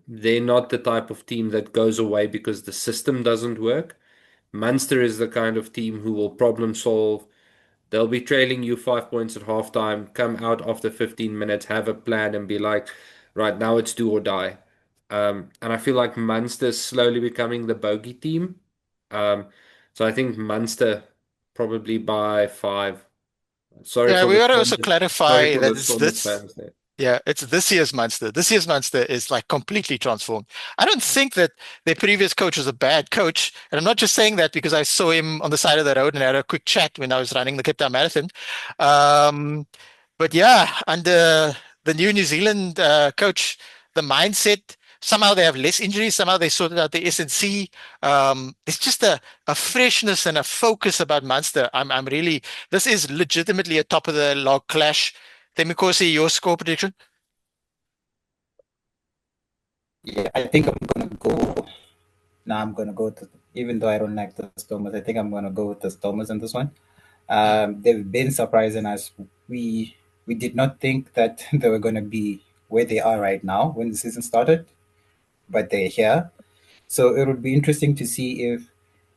S3: They're not the type of team that goes away because the system doesn't work. Munster is the kind of team who will problem solve. They'll be trailing you 5 points at halftime, come out after 15 minutes, have a plan, and be like, right now it's do or die. And I feel like Munster's slowly becoming the bogey team. Um, so I think Munster probably by 5. Sorry
S1: Yeah,
S3: for
S1: we
S3: the
S1: got to also
S3: Stormers. Sorry
S1: clarify
S3: for
S1: that
S3: the
S1: it's
S3: Stormers
S1: this.
S3: fans there.
S1: Yeah, it's this year's Munster. This year's Munster is like completely transformed. I don't think that their previous coach was a bad coach. And I'm not just saying that because I saw him on the side of the road and had a quick chat when I was running the Cape Town Marathon. Um, but yeah, under the New Zealand coach, the mindset, somehow they have less injuries. Somehow they sorted out the S&C. There's just a freshness and a focus about Munster. I'm really, this is legitimately a top of the log clash. Temikosi, your score prediction?
S4: Yeah, I think I'm gonna go. Now I'm gonna go to, even though I don't like the Stormers, I think I'm gonna go with the Stormers in this one.
S1: Mm.
S4: They've been surprising us. We did not think that they were gonna be where they are right now when the season started, but they're here. So it would be interesting to see if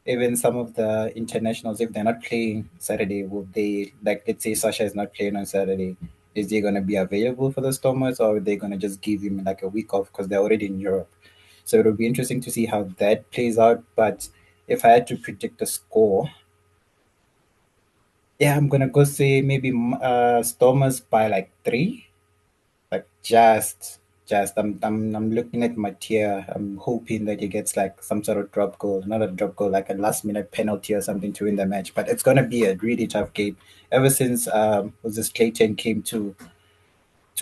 S4: even some of the internationals, if they're not playing Saturday, will they, like, let's say Sasha is not playing on Saturday, is they going to be available for the Stormers, or are they going to just give him like a week off because they're already in Europe? So it'll be interesting to see how that plays out. But if I had to predict a score, yeah, I'm going to go say maybe Stormers by like 3. Like I'm looking at Mattia. I'm hoping that he gets like some sort of drop goal, not a drop goal, like a last minute penalty or something to win the match. But it's gonna be a really tough game. Ever since was this Clayton came to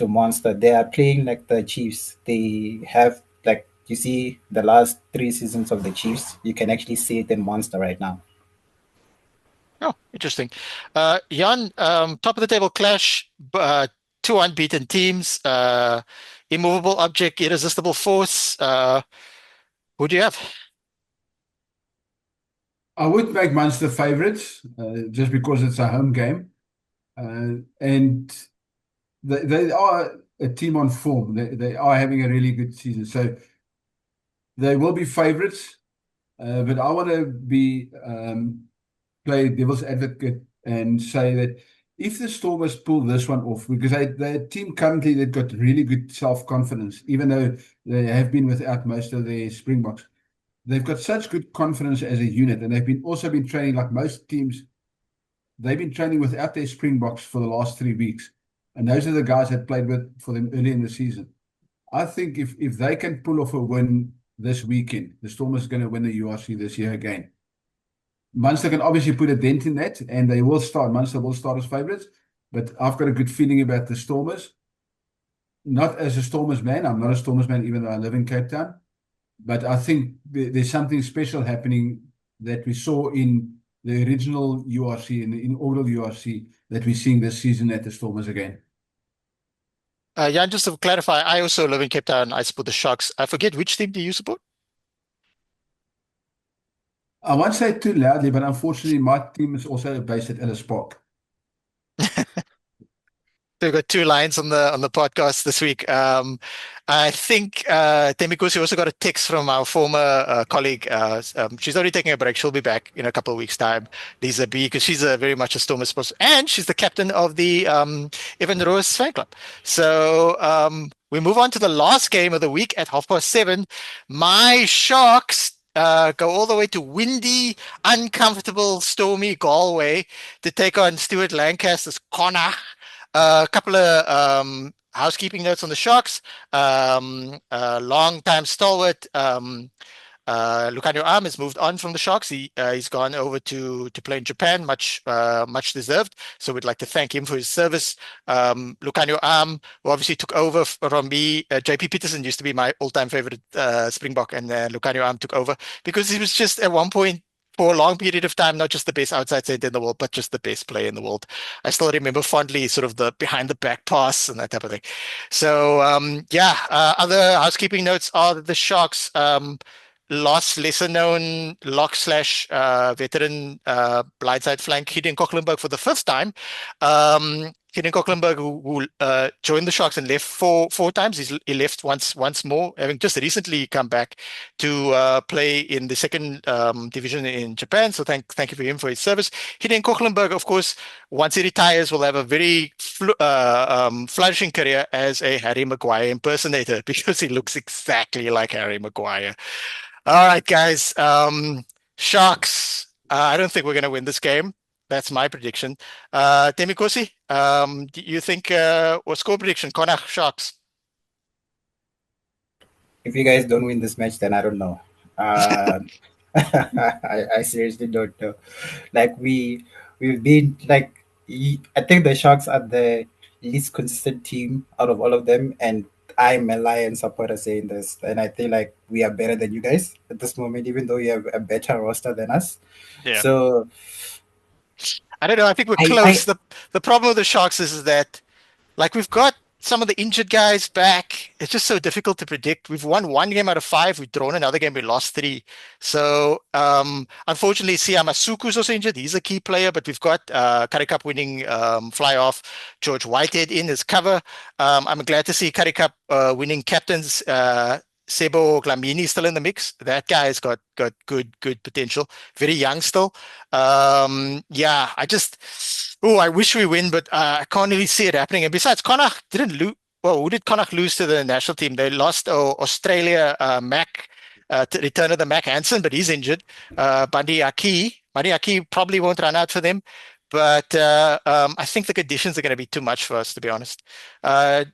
S4: Monster, they are playing like the Chiefs. They have, like, you see the last 3 seasons of the Chiefs, you can actually see it in Monster right now.
S1: Oh, interesting. Jan, top of the table clash, two unbeaten teams, immovable object, irresistible force. Who do you have?
S2: I would make Munster favourites just because it's a home game. And they are a team on form. They are having a really good season. So they will be favourites. But I want to be play devil's advocate and say that if the Stormers pull this one off, because their team currently, they've got really good self-confidence, even though they have been without most of their Springboks. They've got such good confidence as a unit, and they've been also been training like most teams. They've been training without their Springboks for the last 3 weeks, and those are the guys that played with for them early in the season. I think if they can pull off a win this weekend, the Stormers are going to win the URC this year again. Munster can obviously put a dent in that, and they will start. Munster will start as favourites, but I've got a good feeling about the Stormers. Not as a Stormers man. I'm not a Stormers man, even though I live in Cape Town. But I think there's something special happening that we saw in the original URC, in the inaugural URC, that we're seeing this season at the Stormers again.
S1: Jan, just to clarify, I also live in Cape Town. I support the Sharks. I forget, which team do you support?
S2: I won't say it too loudly, but unfortunately, my team is also based at Ellis Park.
S1: we've got two lines on the podcast this week. I think Temikusi also got a text from our former colleague. She's already taking a break. She'll be back in a couple of weeks' time, Lisa B, because she's very much a Stormers supporter, and she's the captain of the Evan Roos fan club. So we move on to the last game of the week at 7:30. My Sharks go all the way to windy, uncomfortable, stormy Galway to take on Stuart Lancaster's Connacht. A couple of housekeeping notes on the Sharks. Long-time stalwart Lucanio Am has moved on from the Sharks. He's gone over to play in Japan, much deserved. So we'd like to thank him for his service. Lucanio Am, who obviously took over from me. JP Peterson used to be my all-time favorite Springbok, and Lucanio Am took over because he was just at one point, for a long period of time, not just the best outside centre in the world, but just the best player in the world. I still remember fondly sort of the behind the back pass and that type of thing. So other housekeeping notes are that the Sharks lost lesser known lock / veteran blindside flank Gideon Kochlenberg for the first time. Gideon Kochlenberg, who joined the Sharks and left four times. He left once more, having just recently come back to play in the second division in Japan. So thank you for him for his service. Gideon Kochlenberg, of course, once he retires, will have a very flourishing career as a Harry Maguire impersonator because he looks exactly like Harry Maguire. All right, guys. Sharks. I don't think we're going to win this game. That's my prediction. Temikosi, do you think what score prediction? Connacht Sharks.
S4: If you guys don't win this match, then I don't know. I seriously don't know. Like we've been like, I think the Sharks are the least consistent team out of all of them, and I'm a Lion supporter saying this, and I feel like we are better than you guys at this moment, even though you have a better roster than us.
S1: Yeah.
S4: So
S1: I don't know. I think we're close. The problem with the Sharks is that, like, we've got some of the injured guys back. It's just so difficult to predict. We've won one game out of 5. We've drawn another game. We lost 3. So, unfortunately, Siama Suku's also injured. He's a key player, but we've got Currie Cup winning fly-off George Whitehead in his cover. I'm glad to see Currie Cup winning captains Sebo Glamini still in the mix. That guy has got good potential. Very young still. I wish we win, but I can't really see it happening. And besides, Connacht didn't lose. Well, who did Connacht lose to the national team? They lost Australia Mac, return of the Mac Hansen, but he's injured. Bandi Aki probably won't run out for them. But I think the conditions are going to be too much for us, to be honest.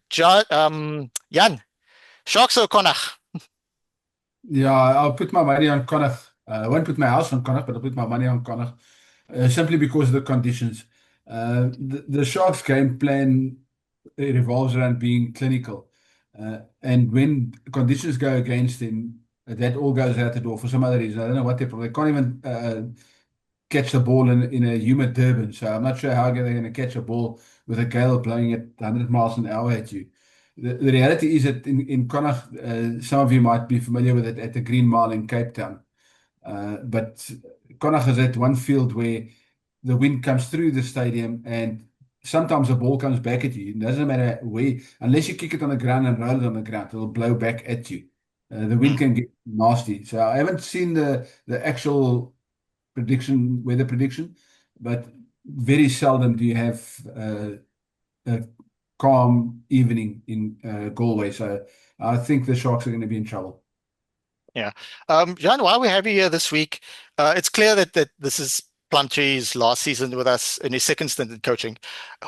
S1: Jan, Sharks or Connacht?
S2: Yeah, I'll put my money on Connacht. I won't put my house on Connacht, but I'll put my money on Connacht simply because of the conditions. The Sharks' game plan revolves around being clinical. And when conditions go against them, that all goes out the door for some other reason. I don't know what they're probably. They can't even catch the ball in a humid Durban. So I'm not sure how they're going to catch a ball with a gale blowing at 100 miles an hour at you. The reality is that in Connacht, some of you might be familiar with it at the Green Mile in Cape Town. But Connacht is at one field where the wind comes through the stadium and sometimes the ball comes back at you. It doesn't matter where, unless you kick it on the ground and roll it on the ground, it'll blow back at you. The wind can get nasty. So I haven't seen the actual weather prediction, but very seldom do you have a calm evening in Galway. So I think the Sharks are going to be in trouble.
S1: Yeah. Jan, while we have you here this week, it's clear that this is Plumtree's last season with us in his second stint in coaching.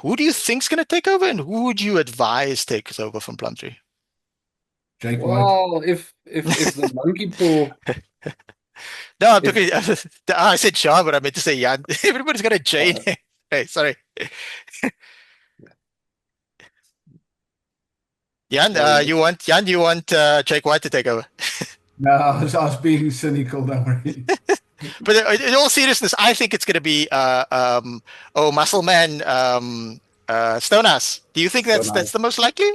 S1: Who do you think's going to take over, and who would you advise takes over from Plumtree?
S2: Jake White.
S3: Well, if the monkey paw.
S1: No, I'm talking. I said Sean, but I meant to say Jan. Everybody's got a J. Hey, sorry. Jan, you want Jake White to take over?
S2: No, I was being cynical, don't worry.
S1: But in all seriousness, I think it's going to be Muscle Man Stonehouse. Do you think that's the most likely?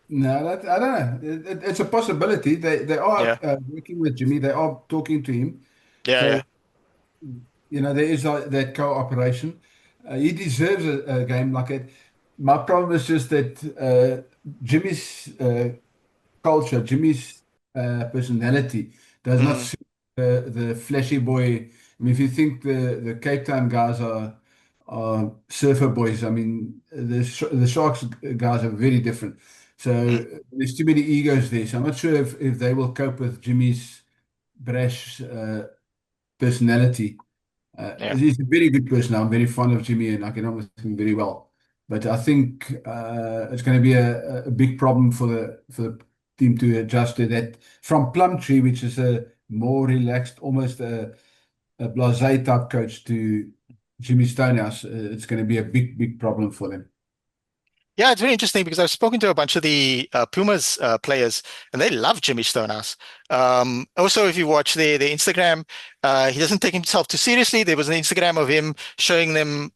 S2: No, I don't know. It's a possibility. They are working with Jimmy. They are talking to him.
S1: Yeah.
S2: You know, there is that cooperation. He deserves a game like it. My problem is just that Jimmy's culture, Jimmy's personality does not
S1: Mm,
S2: suit the flashy boy. I mean, if you think the Cape Town guys are surfer boys, I mean, the Sharks guys are very different.
S1: mm,
S2: So there's too many egos there. So I'm not sure if they will cope with Jimmy's brash personality.
S1: yeah.
S2: He's a very good person. I'm very fond of Jimmy and I get on with him very well. But I think it's going to be a big problem for the team to adjust to that. From Plumtree, which is a more relaxed, almost a blasé type coach, to Jimmy Stonehouse, it's going to be a big problem for them.
S1: Yeah, it's very interesting because I've spoken to a bunch of the Pumas players, and they love Jimmy Stonehouse. Also, if you watch their Instagram, he doesn't take himself too seriously. There was an Instagram of him showing them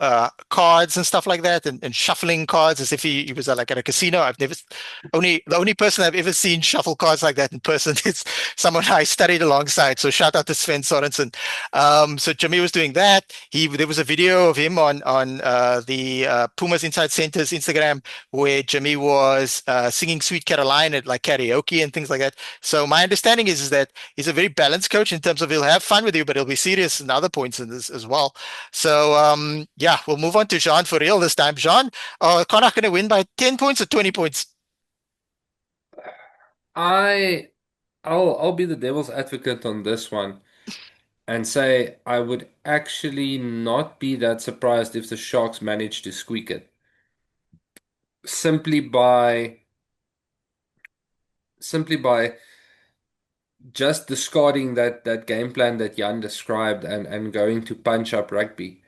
S1: cards and stuff like that, and shuffling cards as if he was like at a casino. I've never the only person I've ever seen shuffle cards like that in person is someone I studied alongside. So shout out to Sven Sorensen. So Jimmy was doing that. There was a video of him on the Pumas Inside Center's Instagram where Jimmy was singing Sweet Caroline at like karaoke and things like that. So my understanding is that he's a very balanced coach in terms of he'll have fun with you, but he'll be serious in other points in this as well. So yeah, we'll move on to Jean for real this time. Jean, Connacht going to win by 10 points or 20 points?
S3: I'll be the devil's advocate on this one and say I would actually not be that surprised if the Sharks manage to squeak it. Simply by just discarding that game plan that Jan described and going to punch up rugby.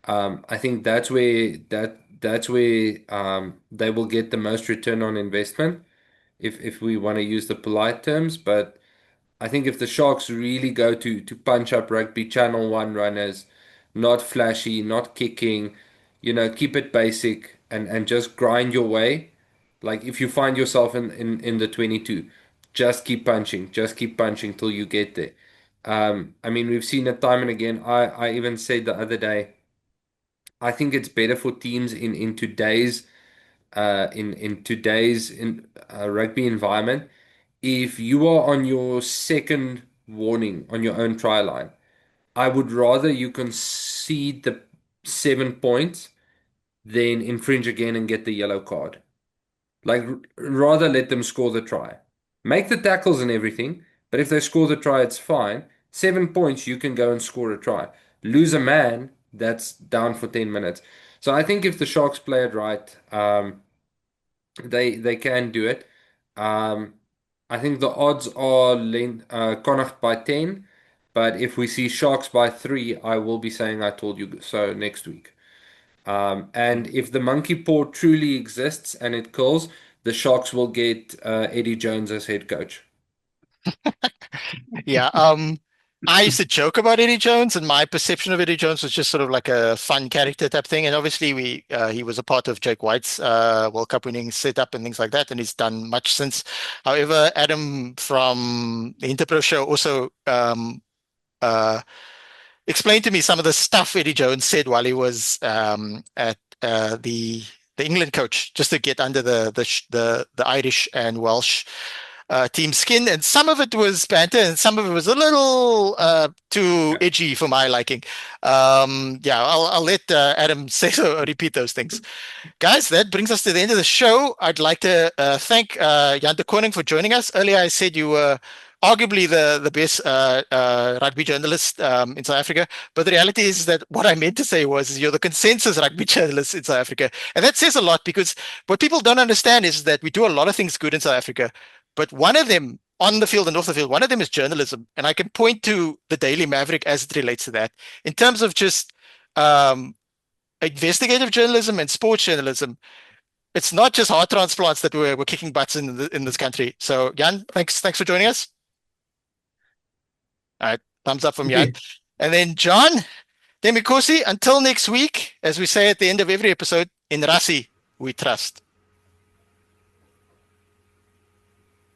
S3: I think that's where they will get the most return on investment if we want to use the polite terms. But I think if the Sharks really go to punch up rugby, channel one runners, not flashy, not kicking, keep it basic and just grind your way. Like if you find yourself in the 22, just keep punching till you get there. I mean, we've seen it time and again. I even said the other day, I think it's better for teams in today's rugby environment if you are on your second warning on your own try line. I would rather you concede the 7 points than infringe again and get the yellow card. Like, rather let them score the try. Make the tackles and everything, but if they score the try, it's fine. 7 points, you can go and score a try. Lose a man, that's down for 10 minutes. So I think if the Sharks play it right, they can do it. Um, I think the odds are Connacht by 10, but if we see Sharks by 3, I will be saying I told you so next week. And if the monkey paw truly exists and it kills, the Sharks will get Eddie Jones as head coach.
S1: Yeah. I used to joke about Eddie Jones, and my perception of Eddie Jones was just sort of like a fun character type thing. And obviously, he was a part of Jake White's World Cup winning setup and things like that, and he's done much since. However, Adam from the Interpro show also uh, explained to me some of the stuff Eddie Jones said while he was at the England coach, just to get under the Irish and Welsh team skin, and some of it was banter, and some of it was a little too edgy for my liking. Yeah, I'll let Adam say so, repeat those things. Guys, that brings us to the end of the show. I'd like to thank Jan De Koning for joining us. Earlier, I said you were arguably the best rugby journalist in South Africa, but the reality is that what I meant to say was you're the consensus rugby journalist in South Africa, and that says a lot because what people don't understand is that we do a lot of things good in South Africa, but one of them on the field and off the field, one of them is journalism, and I can point to the Daily Maverick as it relates to that in terms of just investigative journalism and sports journalism. It's not just heart transplants that we're kicking butts in this country. So Jan, thanks for joining us. All right, thumbs up from Jan. And then John, Demikosi, until next week, as we say at the end of every episode, in Rasi we trust.